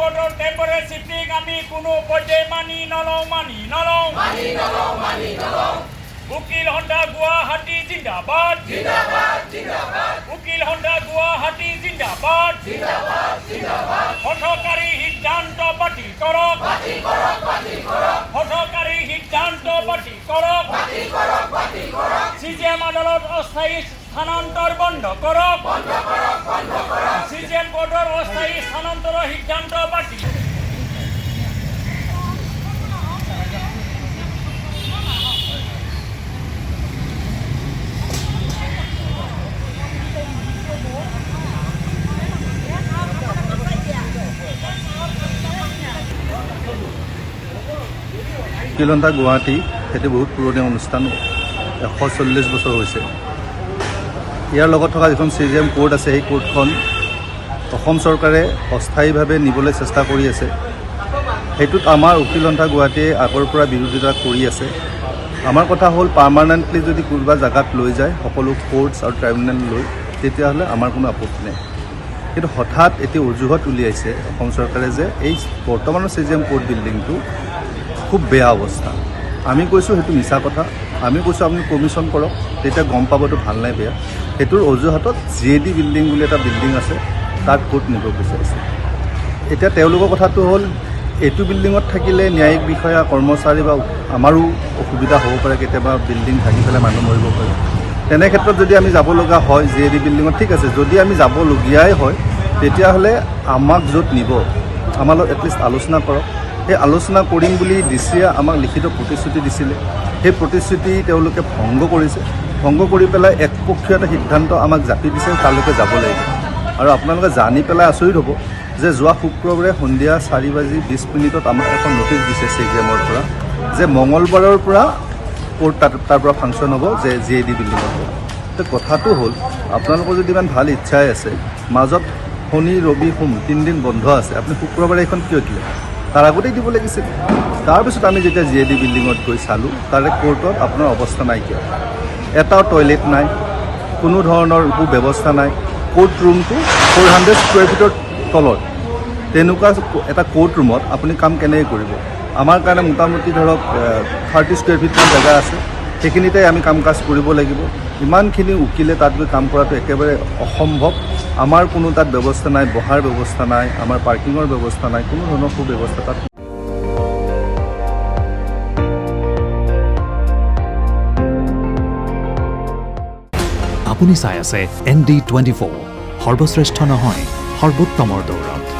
কোৰ্টৰ temporary shifting আমি কোনো পৰ্যায়ে মানি নলওঁ উকিল সন্থা গুৱাহাটী জিন্দাবাদ উকিল সন্থা গুৱাহাটী জিন্দাবাদ হঠকাৰী সিদ্ধান্ত বাতিল কৰক হঠকাৰী সিদ্ধান্ত বাতিল কৰক CJM আদালত অস্থায়ী স্থানান্তৰ বন্ধ কৰক CJM কোৰ্টৰ অস্থায়ী স্থানান্তৰৰ সিদ্ধান্ত বাতিল উকিলসন্থা গুৱাহাটী সেইটো বহুত পুৰণি অনুষ্ঠান 140 বছৰ হৈছে ইয়াৰ লগত থকা যিখন CJM কোৰ্ট আছে সেই কোৰ্টখন অসম চৰকাৰে অস্থায়ীভাৱে নিবলৈ চেষ্টা কৰি আছে সেইটোত আমাৰ উকিলসন্থা গুৱাহাটীয়ে আগৰ পৰা বিৰোধিতা কৰি আছে আমাৰ কথা হ'ল পাৰ্মানেণ্টলি যদি কোনোবা জাগাত লৈ যায় সকলো কোৰ্টছ আৰু ট্ৰাইব্যুনেল লৈ তেতিয়াহ'লে আমাৰ কোনো আপত্তি নাই কিন্তু হঠাৎ এতিয়া অজুহাত উলিয়াইছে অসম চৰকাৰে যে এই বৰ্তমানৰ CJM কোৰ্ট বিল্ডিংটো খুব বেয়া অৱস্থা আমি কৈছোঁ সেইটো মিছা কথা আমি কৈছোঁ আপুনি কমিশ্যন কৰক তেতিয়া গম পাবতো ভাল নাই বেয়া সেইটোৰ অজুহাতত JD বিল্ডিং বুলি এটা বিল্ডিং আছে তাত কোৰ্ট নিব বিচাৰিছে এতিয়া তেওঁলোকৰ কথাটো হ'ল এইটো বিল্ডিঙত থাকিলে ন্যায়িক বিষয়া কৰ্মচাৰী বা আমাৰো অসুবিধা হ'ব পাৰে কেতিয়াবা বিল্ডিং ভাঙি পেলাই মানুহ মৰিব পাৰে তেনে ক্ষেত্ৰত যদি আমি যাব লগা হয় JD বিল্ডিঙত ঠিক আছে যদি আমি যাবলগীয়াই হয় তেতিয়াহ'লে আমাক য'ত নিব আমাৰ লগত এটলিষ্ট আলোচনা কৰক সেই আলোচনা কৰিম বুলি ডিচিয়ে আমাক লিখিত প্ৰতিশ্ৰুতি দিছিলে সেই প্ৰতিশ্ৰুতি তেওঁলোকে ভংগ কৰিছে ভংগ কৰি পেলাই একপক্ষীয় এটা সিদ্ধান্ত আমাক জাপি দিছে তালৈকে যাব লাগিব আৰু আপোনালোকে জানি পেলাই আচৰিত হ'ব যে যোৱা শুক্ৰবাৰে সন্ধিয়া 4:20 আমাক এখন নটিচ দিছে CJMৰ পৰা যে মঙলবাৰৰ পৰা কোৰ্ট তাৰ পৰা ফাংচন হ'ব যে JD বিল্ডিঙৰ পৰা তো কথাটো হ'ল আপোনালোকৰ যদি ইমান ভাল ইচ্ছাই আছে মাজত শনি ৰবি সোম 3 দিন বন্ধ আছে আপুনি শুক্ৰবাৰে এখন কিয় দিলে তাৰ আগতেই দিব লাগিছিল তাৰপিছত আমি যেতিয়া JD বিল্ডিঙত গৈ চালোঁ তাৰে কোৰ্টত আপোনাৰ অৱস্থা নাইকিয়া এটাও টয়লেট নাই কোনো ধৰণৰ একো ব্যৱস্থা নাই কোৰ্ট ৰুমটো 400 স্কুৱেৰ ফিটৰ তলত তেনেকুৱা এটা কোৰ্ট ৰুমত আপুনি কাম কেনেকৈ কৰিব আমাৰ কাৰণে মোটামুটি ধৰক 30 স্কুৱেৰ ফিটৰ জেগা আছে সেইখিনিতে আমি কাম কাজ কৰিব লাগিব ইমানখিনি উকিলে তাত গৈ কাম কৰাটো একেবাৰে অসম্ভৱ আমাৰ কোনো তাত ব্যৱস্থা নাই বহাৰ ব্যৱস্থা নাই আমাৰ পাৰ্কিঙৰ ব্যৱস্থা নাই কোনো ধৰণৰ সুব্যৱস্থা তাত আপুনি চাই আছে ND24 সৰ্বশ্ৰেষ্ঠ নহয় সৰ্বোত্তমৰ দৌৰত